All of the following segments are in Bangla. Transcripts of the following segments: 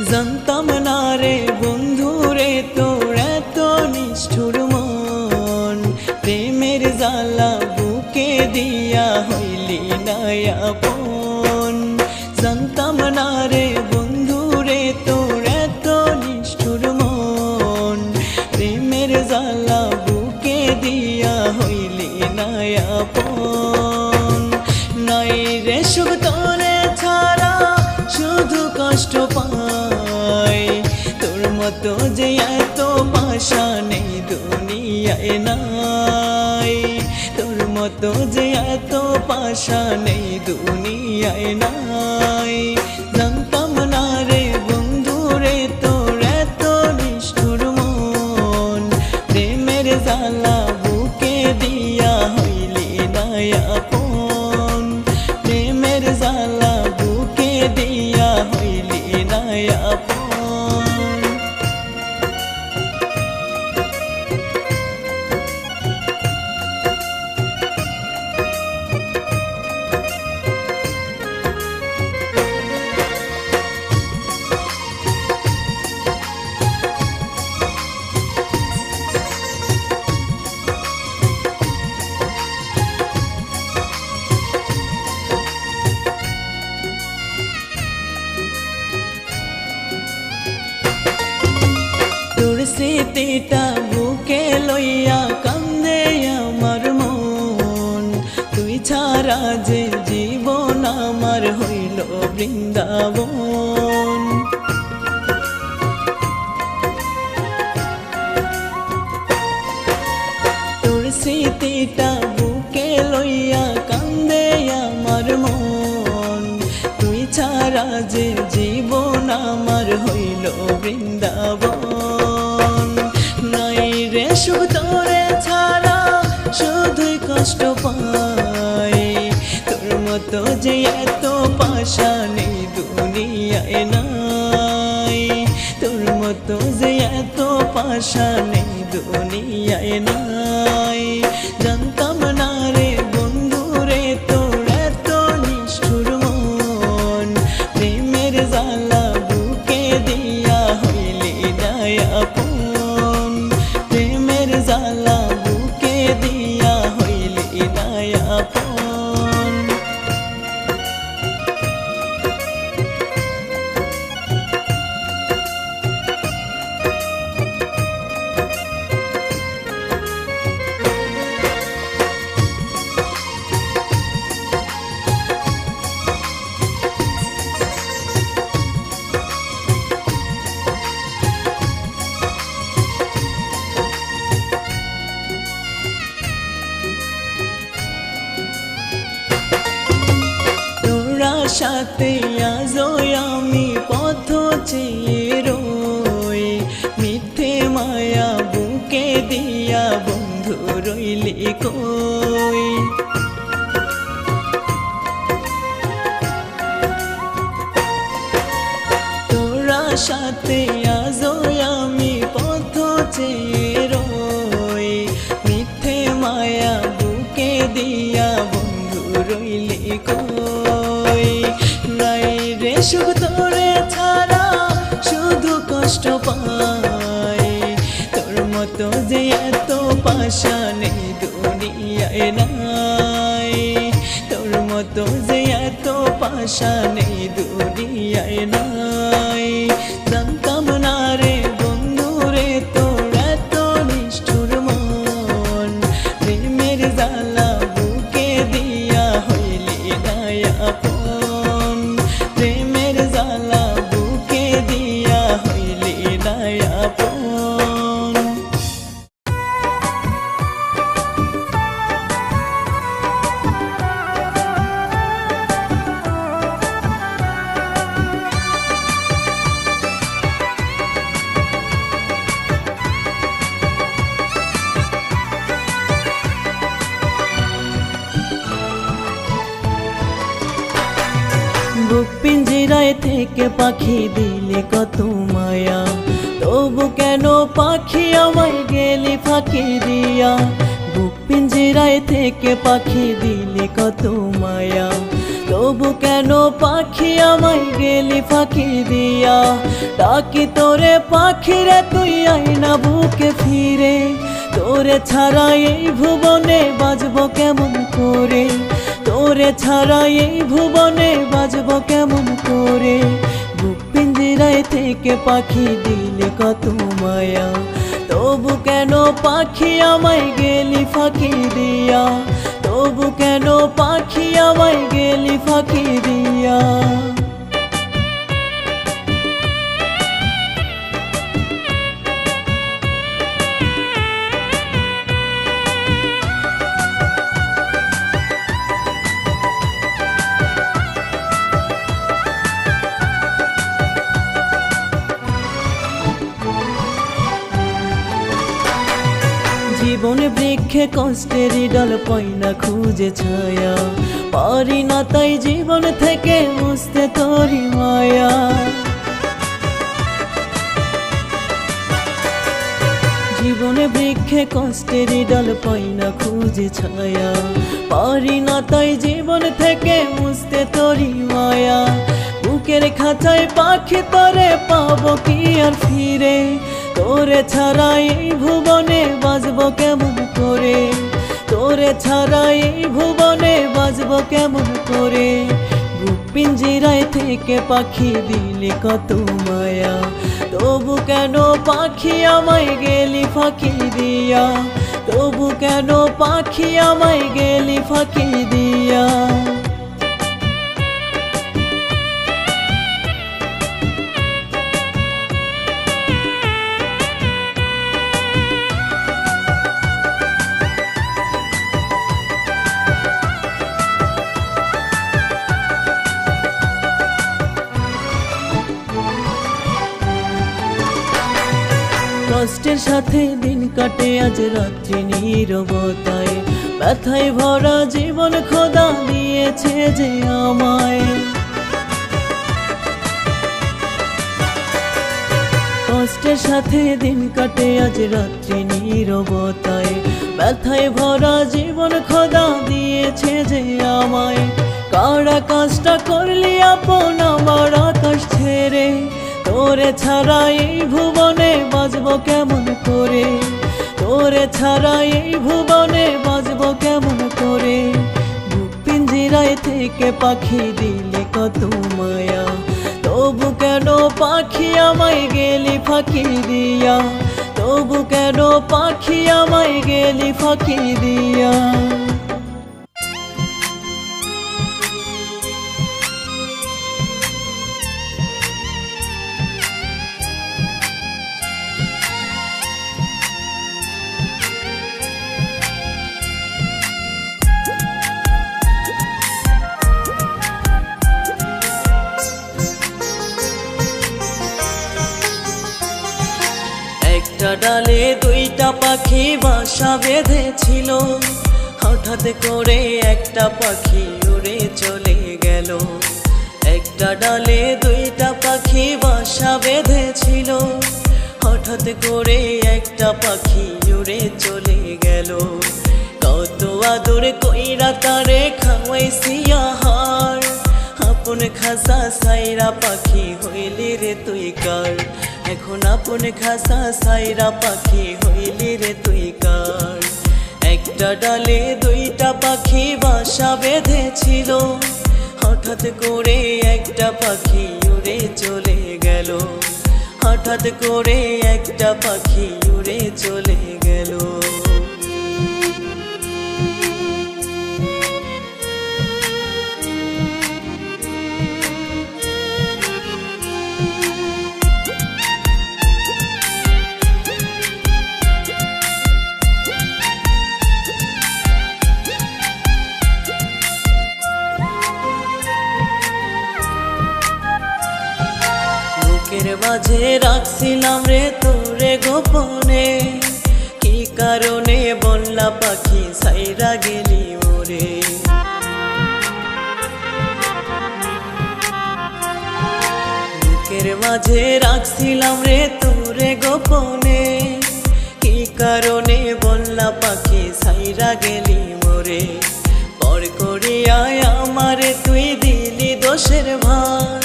জানতাম না রে বন্ধু রে তোর এত নিষ্ঠুর মন, প্রেমের জ্বালা বুকে দিয়া হইলি না আপন। জানতাম না রে বন্ধু রে তোর এত নিষ্ঠুর মন, প্রেমের জ্বালা বুকে দিয়া হইলি না আপন। নাই রে সুখ তোরে ছাড়া শুধু কষ্ট পাই, তোর মতো যে এত পাশা নেই দুনিয়ায় নাই, তোর মতো যে এত পাশা নেই দুনিয়ায় নাই। জানতাম না রে বন্ধু রে তোর এত নিষ্ঠুর মন, প্রেমের জ্বালা বুকে দিয়া হইলি না আপন, প্রেমের জ্বালা বুকে দিয়া হইলি না আপন। তোর স্মৃতিটা বুকে লইয়া কান্দে আমার মন, তুই ছাড়া যে জীবন আমার হইল বৃন্দাবন। তোর স্মৃতিটা বুকে লইয়া কান্দে আমার মন, তুই ছাড়া যে জীবন আমার হইল বৃন্দাবন। নাই রে সুখ তোরে ছাড়া শুধুই কষ্ট পাই, তোর মতো যে এত পাশা নেই দুনিয়ায় নাই, তোর মতো যে এত পাশা নেই দুনিয়ায় নাই। জানতাম না রে বন্ধু রে তোর এত নিষ্ঠুর মন, প্রেমের জ্বালা বুকে দিয়া হইলি না আপন, প্রেমের জ্বালা বুকে দিয়া হইলি না আপন। সাথে আজও আমি পথ চেয়ে রই, মিথ্যে মায়া বুকে দিয়া বন্ধু রইলি কই। তোরা সাথে আজও আমি পথ চেয়ে রই, মিথ্যে মায়া বুকে দিয়া বন্ধু রইলি কই। নাই রে সুখ তোরে ছাড়া শুধু কষ্ট পাই, তোর মতো যে এত পাশা নেই দুনিয়ায় নাই, তোর মতো যে এত পাশা নেই দুনিয়ায় নাই। জানতাম না রে বন্ধু রে তোর এত নিষ্ঠুর মন, প্রেমের জ্বালা বুকে দিয়া হইলি না আপন, প্রেমের জ্বালা বুকে দিয়া হইলি না আপন। বুক পিঞ্জিরায় থেকে পাখি দিলে কত মায়া, তবু কেন পাখি আমায় গেলি ফাঁকি দিয়া। বুক পিঞ্জিরায় থেকে পাখি দিলে কত মায়া, তবু কেন পাখি আমায় গেলি ফাঁকি দিয়া। ডাকি তোরে পাখি রে তুই আয় না বুকে ফিরে, তোরে ছাড়া এই ভুবনে বাজবো কেমন করে, তোরে ছাড়া এই ভুবনে বাজবো কেমন করে। বুক পিঞ্জিরায় থেকে পাখি দিলে কত মায়া, তবু কেন পাখি আমায় গেলি ফাঁকি দিয়া, তবু কেন পাখি আমায় গেলি ফাঁকি দিয়া। জীবনে বৃক্ষে কষ্টের ডাল পাই না খুঁজে ছায়া, পারি না তাই জীবন থেকে মুছতে তোরি মায়া। জীবনে বৃক্ষে কষ্টের ডাল পাই না খুঁজে ছায়া, পারি না তাই জীবন থেকে মুছতে তোরি মায়া। বুকের খাঁচায় পাখি তোরে পাবো কি আর ফিরে, তোরে ছাড়া এই ভুবনে বাজবো কেমন করে, তোরে ছাড়া এই ভুবনে বাজবো কেমন করে। বুক পিঞ্জিরায় থেকে পাখি দিলে কত মায়া, তবু কেন পাখি আমায় গেলি ফাঁকি দিয়া, তবু কেন পাখি আমায় গেলি ফাঁকি দিয়া। কষ্টের সাথে দিন কাটে আজ রাত্রি নীরবতায়, ব্যথায় ভরা জীবন খোদা দিয়েছে যে আমায়। কষ্টের সাথে দিন কাটে আজ রাত্রি নীরবতায়, ব্যথায় ভরা জীবন খোদা দিয়েছে যে আমায়। কার আকাশটা করলি আপন আমার আকাশ ছেড়ে, তোরে ছাড়া এই ভুবনে বাজবো কেমন করে, তোরে ছাড়া এই ভুবনে বাজবো কেমন করে। বুক পিঞ্জিরায় থেকে পাখি দিলে কত মায়া, তবু কেন পাখি আমায় গেলি ফাঁকি দিয়া, তবু কেন পাখি আমায় গেলি ফাঁকি দিয়া। একটা ডালে দুইটা পাখি বাসা বেঁধেছিল, হঠাৎ করে একটা পাখি উড়ে চলে গেল। একটা ডালে দুইটা পাখি বাসা বেঁধেছিল, হঠাৎ করে একটা পাখি উড়ে চলে গেল। কত আদর কইরা তারে খাওয়াইছি আহার, আপন খাসা সাইরা পাখি হইলি রে তুই কার, এখন আপন খাসা সাইরা পাখি হইলি রে তুই কার। একটা ডালে দুইটা পাখি বাসা বেঁধেছিল, হঠাৎ করে একটা পাখি উড়ে চলে গেল, হঠাৎ করে একটা পাখি উড়ে চলে গেল। বুকের মাঝে রাখছিলাম রে তোরে গোপনে, কি কারণে বললা পাখি সাইরা গেলি ওরে। বুকের মাঝে রাখছিলাম রে তোরে গোপনে, কি কারণে বললা পাখি সাইরা গেলি মোরে। করিয়ায় আমারে তুই দিলি দোষের ভার।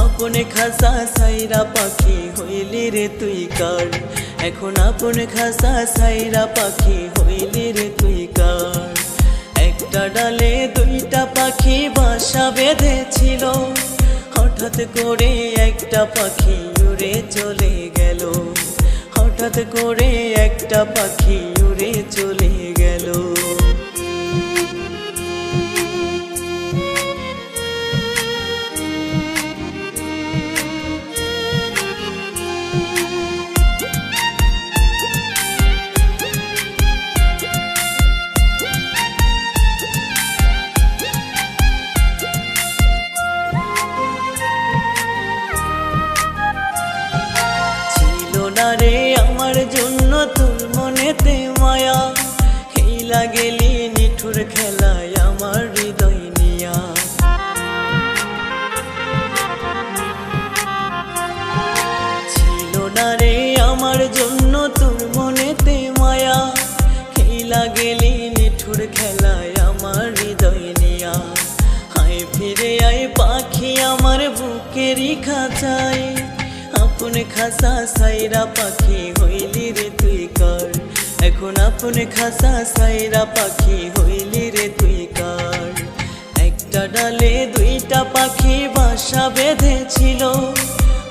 আপনে খাসা সাইরা পাখি হইলি রে তুই কার, এখন আপনে খাসা সাইরা পাখি হইলি রে তুই কার। একটা ডালে দুইটা পাখি বাসা বেঁধেছিল, হঠাৎ করে একটা পাখি উড়ে চলে গেল, হঠাৎ করে একটা পাখি উড়ে চলে গেল। রে আমার জন্য তোর মনেতে মায়া, এই লাগেলি নিঠুর খেলায় আমার হৃদয় নিয়া। ছিল না রে আমার জন্য তোর মনেতে মায়া, এই লাগেলি নিঠুর খেলায় আমার হৃদয় নিয়া। হায় ফিরে আয় পাখি আমার বুকেরই খাঁচায়, আপনে খাসা সাইরা পাখি হইলি রে তুই কার, এখন আপনে খাসা সাইরা পাখি হইলি রে তুই কার। একটা ডালে দুইটা পাখি বাসা বেঁধেছিল,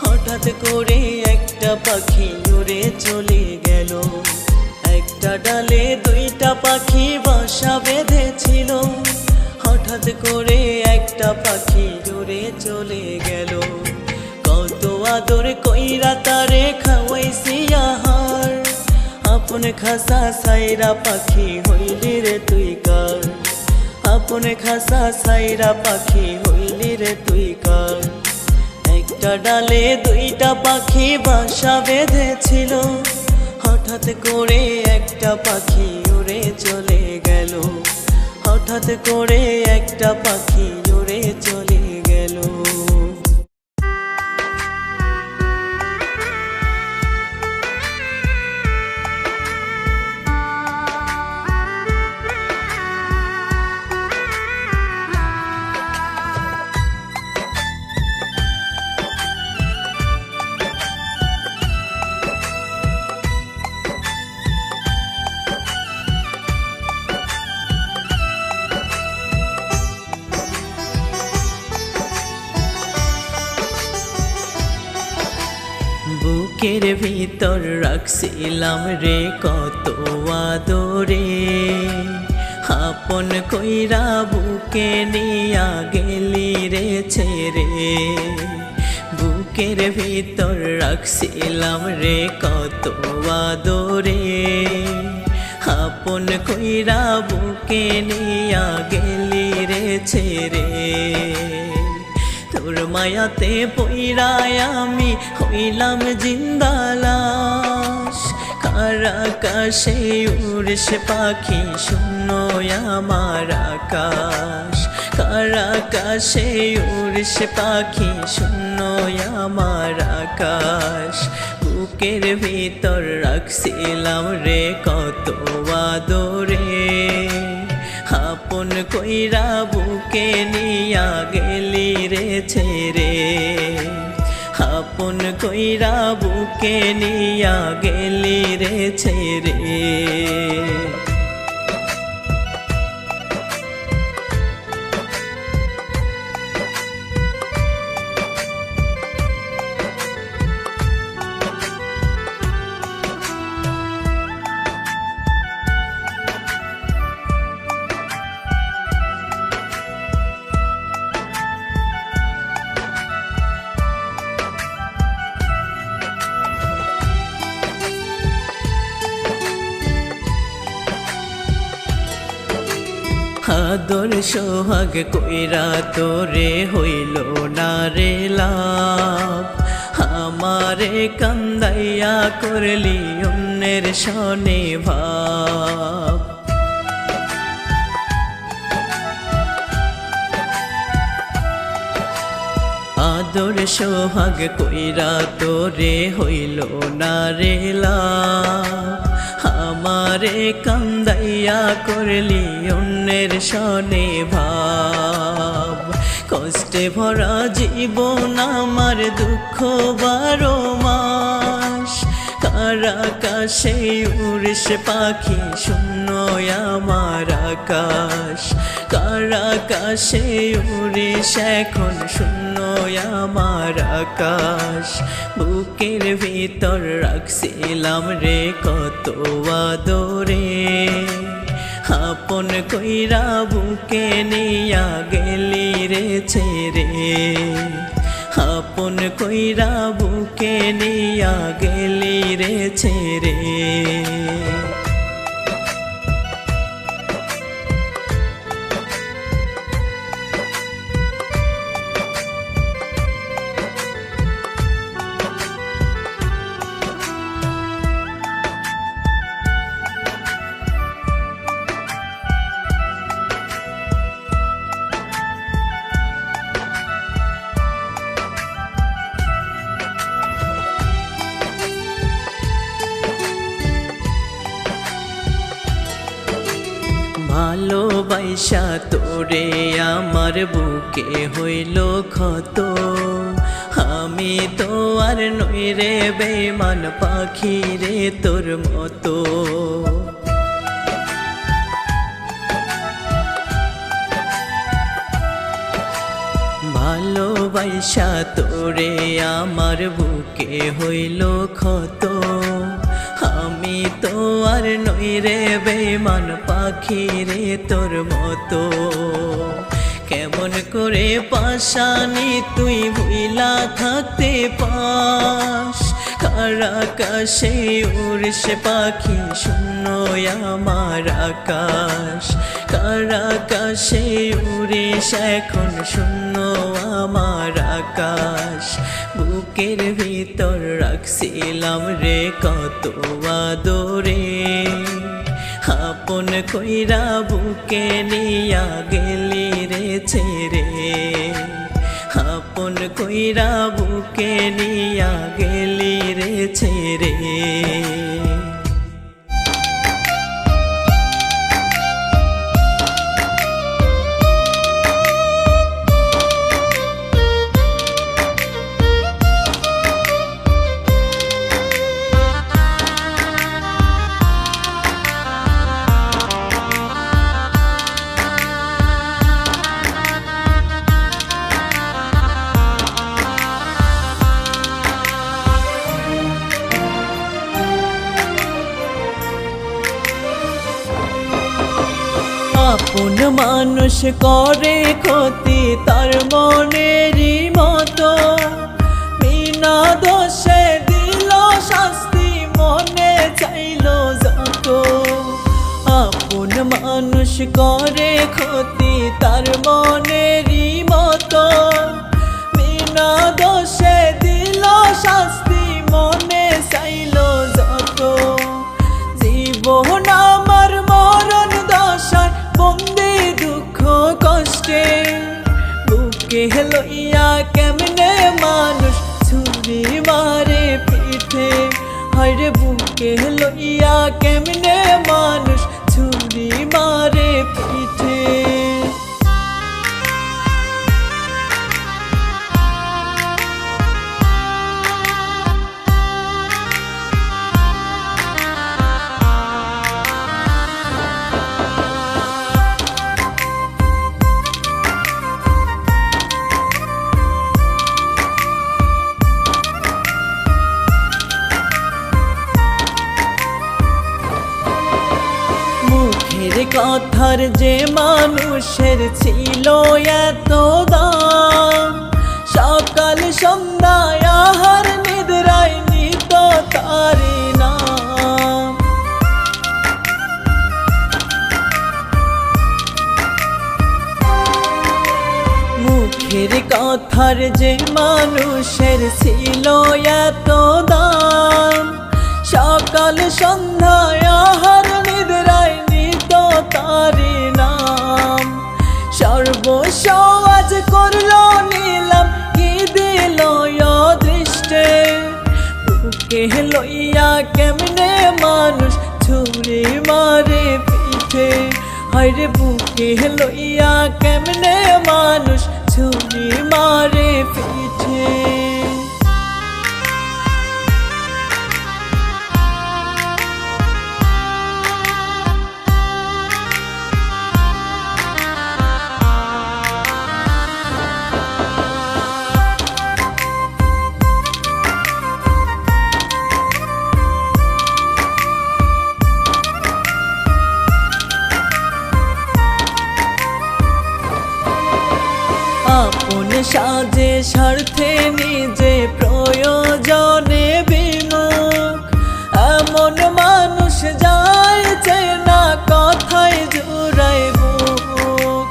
হঠাৎ করে একটা পাখি উড়ে চলে গেল। একটা ডালে দুইটা পাখি বাসা বেঁধেছিল, হঠাৎ করে একটা পাখি উড়ে চলে গেল। কত আদর কইরা তারে খাওয়াইছি আহার, আপনে খাসা সাইরা পাখি হইলি রে তুই কার, আপনে খাসা সাইরা পাখি হইলি রে তুই কার। একটা ডালে দুইটা পাখি বাসা বেঁধেছিল, হঠাৎ করে একটা পাখি উড়ে চলে গেল, হঠাৎ করে একটা পাখি উড়ে চলে গেল। বুকের ভিতর রাখছিলাম রে কত আদরে, আপন কইরা বুকে নিয়া গেলি রে ছেড়ে। বুকের ভিতর রাখছিলাম রে কত আদরে, আপন কইরা বুকে নিয়া গেলি রে ছেড়ে। তোর মায়াতে পইরায় আমি হইলাম জিন্দা লাশ, কার আকাশে উড়ছে পাখি শূন্য আমার আকাশ, কার আকাশে উড়ছে পাখি শূন্য আমার আকাশ। বুকের ভিতর রাখছিলাম রে কত আদরে, আপন কইরা বুকে নিয়া গেলি রে ছেড়ে, আপন কইরা বুকে নিয়া গেলি রে ছেড়ে। আদর সোহাগ কইরা তোরে হইল না রে লাভ, আমারে কান্দাইয়া করলি অন্যের সনে ভাব। আদর সোহাগ কইরা তোরে হইল না রে লাভ, আমারে কান্দাইয়া করলি অন্যের সনে ভাব কষ্টে ভরা জীবন আমার দুঃখ 12 মাস কার আকাশে উড়ছে পাখি শূন্য আমার আকাশ কার আকাশে উড়ছে এখন শূন্য আমার আকাশ বুকের ভিতর রাখছিলাম রে কত আদরে আপন কইরা বুকে নিয়া গেলি রে ছেড়ে আপন কইরা বুকে নিয়া গেলি রে ছেড়ে ভালোবাসা তোরে আমার বুকে হইল ক্ষত আমি তো আর নই রে বেঈমান পাখি রে তোর মতো ভালোবাসা তোরে আমার বুকে হইল ক্ষত আমি তো আর নই রে বেঈমান পাখি রে তোর মতো কেমন করে পাশানি তুই ভুইলা থাকতে পাস কার আকাশে উড়ছে পাখি শূন্য আমার আকাশ কার আকাশে উড়ছে এখন শূন্য আমার আকাশ বুকের ভিতর রাখছিলাম রে কত আদরে আপন কইরা বুকে নিয়া গেলি রে ছেড়ে আপন কইরা বুকে নিয়া গেলি রে ছেড়ে আপন মানুষ করে ক্ষতি তার মনেরই মতো বিনা দোষে দিল শাস্তি মনে চাইল যত আপন মানুষ করে ক্ষতি তার মনেরই মতো বিনা দোষে দিল শাস্তি মনে চাইল যত জীবন আমার মরণ দশায় বন্দি দুঃখ কষ্টে বুকে লইয়া কেমনে মানুষ ছুরি মারে পিঠে হায়রে বুকে লইয়া কেমনে মানুষ ছুরি মারে পিঠে কথার যে মানুষের ছিল এত দাম সকাল সন্ধ্যায় আহার নিদ্রায় নিত তারি নাম মুখের কথার যে মানুষের ছিল এত দাম সকাল সন্ধ্যায় আহার নিদ্রায় তারি নাম সর্বস্ব আজ করলো নিলাম কি দিল দৃষ্টে বুকে লইয়া কেমনে মানুষ ছুরি মারে পিঠে, হায়রে বুকে লইয়া কেমনে মানুষ ছুরি মারে পিঠে। আপন সাজে স্বার্থে নিজে প্রয়োজনে বিমুখ, এমন মানুষ যায় চেনা কথায় জুড়ায় বুক।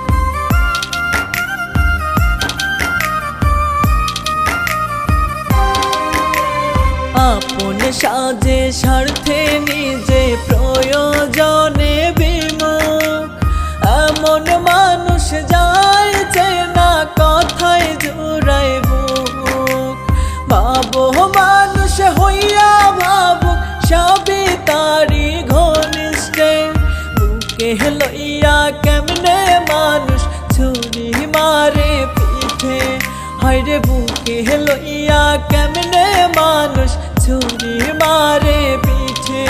আপন সাজে স্বার্থে নিজে প্রয়োজনে বিমুখ, এমন মানুষ যায় চেনা কথায় জুড়ায় বুক। ভাবো মানুষ হইয়া ভাবুক সবই তারি ঘনিষ্ঠে, বুকে লইয়া কেমনে মানুষ ছুরি মারে পিঠে, হায়রে বুকে লইয়া কেমনে মানুষ ছুরি মারে পিঠে।